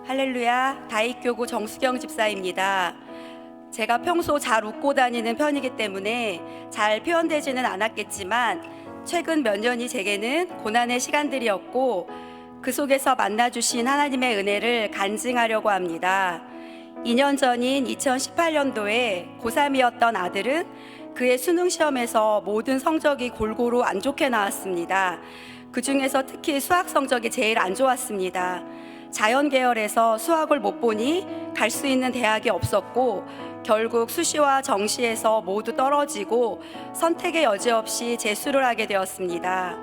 할렐루야, 다익교구 정수경 집사입니다. 제가 평소 잘 웃고 다니는 편이기 때문에 잘 표현되지는 않았겠지만 최근 몇 년이 제게는 고난의 시간들이었고 그 속에서 만나주신 하나님의 은혜를 간증하려고 합니다. 2년 전인 2018년도에 고3이었던 아들은 그의 수능 시험에서 모든 성적이 골고루 안 좋게 나왔습니다. 그 중에서 특히 수학 성적이 제일 안 좋았습니다. 자연 계열에서 수학을 못 보니 갈 수 있는 대학이 없었고 결국 수시와 정시에서 모두 떨어지고 선택의 여지 없이 재수를 하게 되었습니다.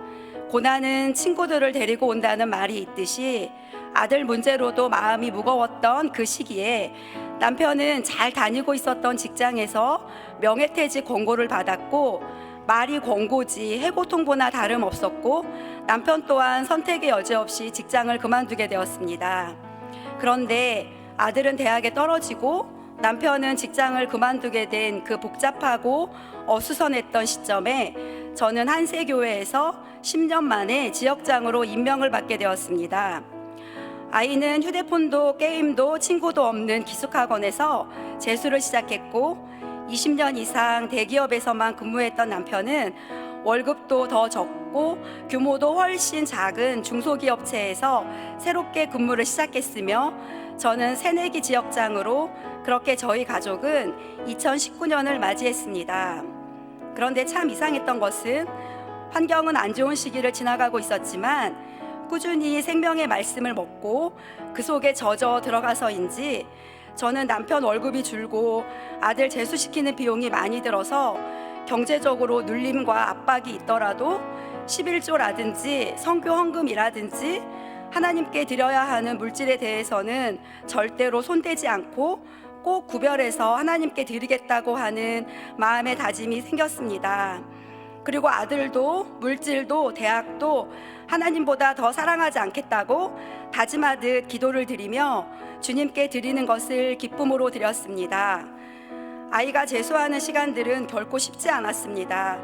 고난은 친구들을 데리고 온다는 말이 있듯이 아들 문제로도 마음이 무거웠던 그 시기에 남편은 잘 다니고 있었던 직장에서 명예퇴직 권고를 받았고 말이 권고지 해고통보나 다름없었고 남편 또한 선택의 여지 없이 직장을 그만두게 되었습니다. 그런데 아들은 대학에 떨어지고 남편은 직장을 그만두게 된 그 복잡하고 어수선했던 시점에 저는 한세교회에서 10년 만에 지역장으로 임명을 받게 되었습니다. 아이는 휴대폰도 게임도 친구도 없는 기숙학원에서 재수를 시작했고 20년 이상 대기업에서만 근무했던 남편은 월급도 더 적고 규모도 훨씬 작은 중소기업체에서 새롭게 근무를 시작했으며 저는 새내기 지역장으로 그렇게 저희 가족은 2019년을 맞이했습니다. 그런데 참 이상했던 것은 환경은 안 좋은 시기를 지나가고 있었지만 꾸준히 생명의 말씀을 먹고 그 속에 젖어 들어가서인지 저는 남편 월급이 줄고 아들 재수시키는 비용이 많이 들어서 경제적으로 눌림과 압박이 있더라도 11조라든지 선교 헌금이라든지 하나님께 드려야 하는 물질에 대해서는 절대로 손대지 않고 꼭 구별해서 하나님께 드리겠다고 하는 마음의 다짐이 생겼습니다. 그리고 아들도 물질도 대학도 하나님보다 더 사랑하지 않겠다고 다짐하듯 기도를 드리며 주님께 드리는 것을 기쁨으로 드렸습니다. 아이가 재수하는 시간들은 결코 쉽지 않았습니다.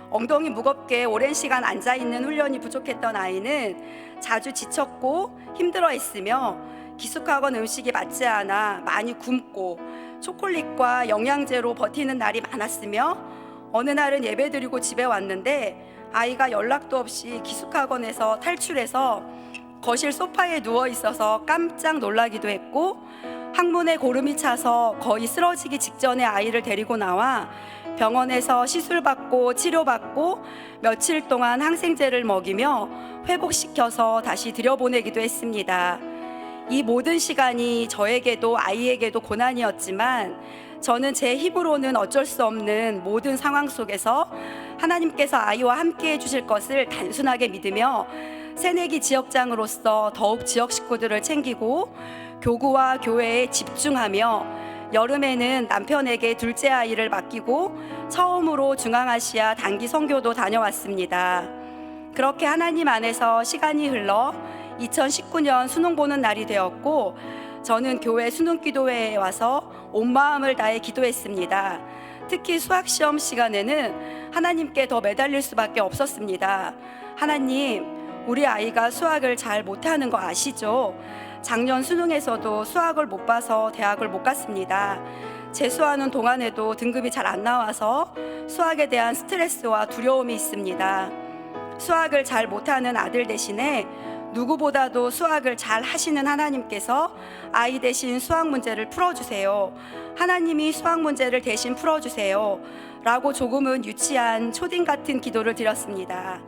엉덩이 무겁게 오랜 시간 앉아있는 훈련이 부족했던 아이는 자주 지쳤고 힘들어했으며 기숙학원 음식이 맞지 않아 많이 굶고 초콜릿과 영양제로 버티는 날이 많았으며 어느 날은 예배드리고 집에 왔는데 아이가 연락도 없이 기숙학원에서 탈출해서 거실 소파에 누워 있어서 깜짝 놀라기도 했고 항문에 고름이 차서 거의 쓰러지기 직전에 아이를 데리고 나와 병원에서 시술받고 치료받고 며칠 동안 항생제를 먹이며 회복시켜서 다시 들여보내기도 했습니다. 이 모든 시간이 저에게도 아이에게도 고난이었지만 저는 제 힘으로는 어쩔 수 없는 모든 상황 속에서 하나님께서 아이와 함께 해주실 것을 단순하게 믿으며 새내기 지역장으로서 더욱 지역 식구들을 챙기고 교구와 교회에 집중하며 여름에는 남편에게 둘째 아이를 맡기고 처음으로 중앙아시아 단기 선교도 다녀왔습니다. 그렇게 하나님 안에서 시간이 흘러 2019년 수능 보는 날이 되었고 저는 교회 수능기도회에 와서 온 마음을 다해 기도했습니다. 특히 수학시험 시간에는 하나님께 더 매달릴 수밖에 없었습니다. 하나님, 우리 아이가 수학을 잘 못하는 거 아시죠? 작년 수능에서도 수학을 못 봐서 대학을 못 갔습니다. 재수하는 동안에도 등급이 잘 안 나와서 수학에 대한 스트레스와 두려움이 있습니다. 수학을 잘 못하는 아들 대신에 누구보다도 수학을 잘 하시는 하나님께서 아이 대신 수학 문제를 풀어주세요. 하나님이 수학 문제를 대신 풀어주세요. 라고 조금은 유치한 초딩 같은 기도를 드렸습니다.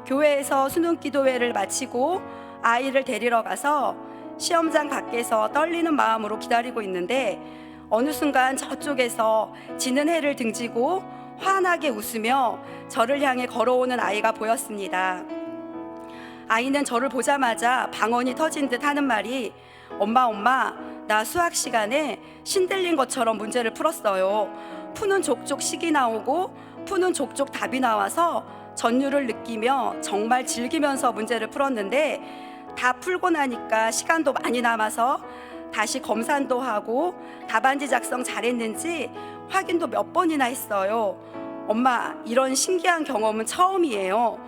교회에서 수능 기도회를 마치고 아이를 데리러 가서 시험장 밖에서 떨리는 마음으로 기다리고 있는데 어느 순간 저쪽에서 지는 해를 등지고 환하게 웃으며 저를 향해 걸어오는 아이가 보였습니다. 아이는 저를 보자마자 방언이 터진 듯 하는 말이 엄마, 나 수학 시간에 신들린 것처럼 문제를 풀었어요. 푸는 족족 식이 나오고 푸는 족족 답이 나와서 전율을 느끼며 정말 즐기면서 문제를 풀었는데 다 풀고 나니까 시간도 많이 남아서 다시 검산도 하고 답안지 작성 잘했는지 확인도 몇 번이나 했어요. 엄마, 이런 신기한 경험은 처음이에요.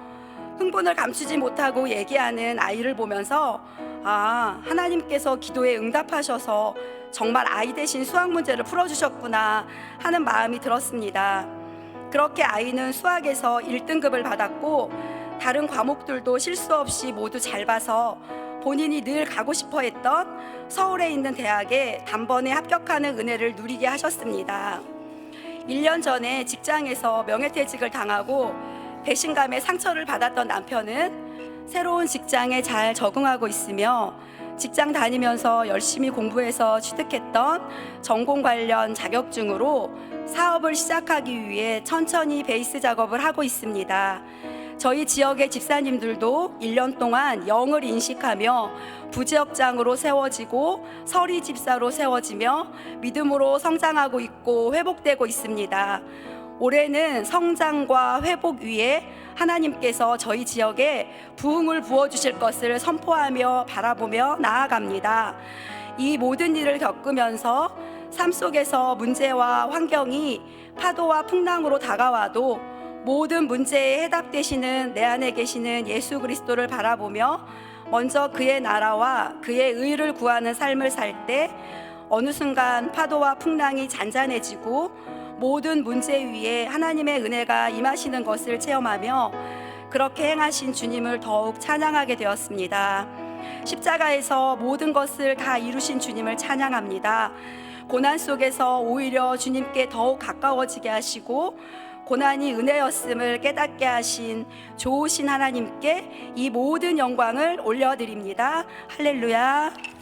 흥분을 감추지 못하고 얘기하는 아이를 보면서 하나님께서 기도에 응답하셔서 정말 아이 대신 수학 문제를 풀어주셨구나 하는 마음이 들었습니다. 그렇게 아이는 수학에서 1등급을 받았고 다른 과목들도 실수 없이 모두 잘 봐서 본인이 늘 가고 싶어 했던 서울에 있는 대학에 단번에 합격하는 은혜를 누리게 하셨습니다. 1년 전에 직장에서 명예퇴직을 당하고 배신감에 상처를 받았던 남편은 새로운 직장에 잘 적응하고 있으며 직장 다니면서 열심히 공부해서 취득했던 전공 관련 자격증으로 사업을 시작하기 위해 천천히 베이스 작업을 하고 있습니다. 저희 지역의 집사님들도 1년 동안 영을 인식하며 부지역장으로 세워지고 서리 집사로 세워지며 믿음으로 성장하고 있고 회복되고 있습니다. 올해는 성장과 회복 위에 하나님께서 저희 지역에 부흥을 부어주실 것을 선포하며 바라보며 나아갑니다. 이 모든 일을 겪으면서 삶 속에서 문제와 환경이 파도와 풍랑으로 다가와도 모든 문제에 해답되시는 내 안에 계시는 예수 그리스도를 바라보며 먼저 그의 나라와 그의 의를 구하는 삶을 살 때 어느 순간 파도와 풍랑이 잔잔해지고 모든 문제 위에 하나님의 은혜가 임하시는 것을 체험하며 그렇게 행하신 주님을 더욱 찬양하게 되었습니다. 십자가에서 모든 것을 다 이루신 주님을 찬양합니다. 고난 속에서 오히려 주님께 더욱 가까워지게 하시고 고난이 은혜였음을 깨닫게 하신 좋으신 하나님께 이 모든 영광을 올려드립니다. 할렐루야.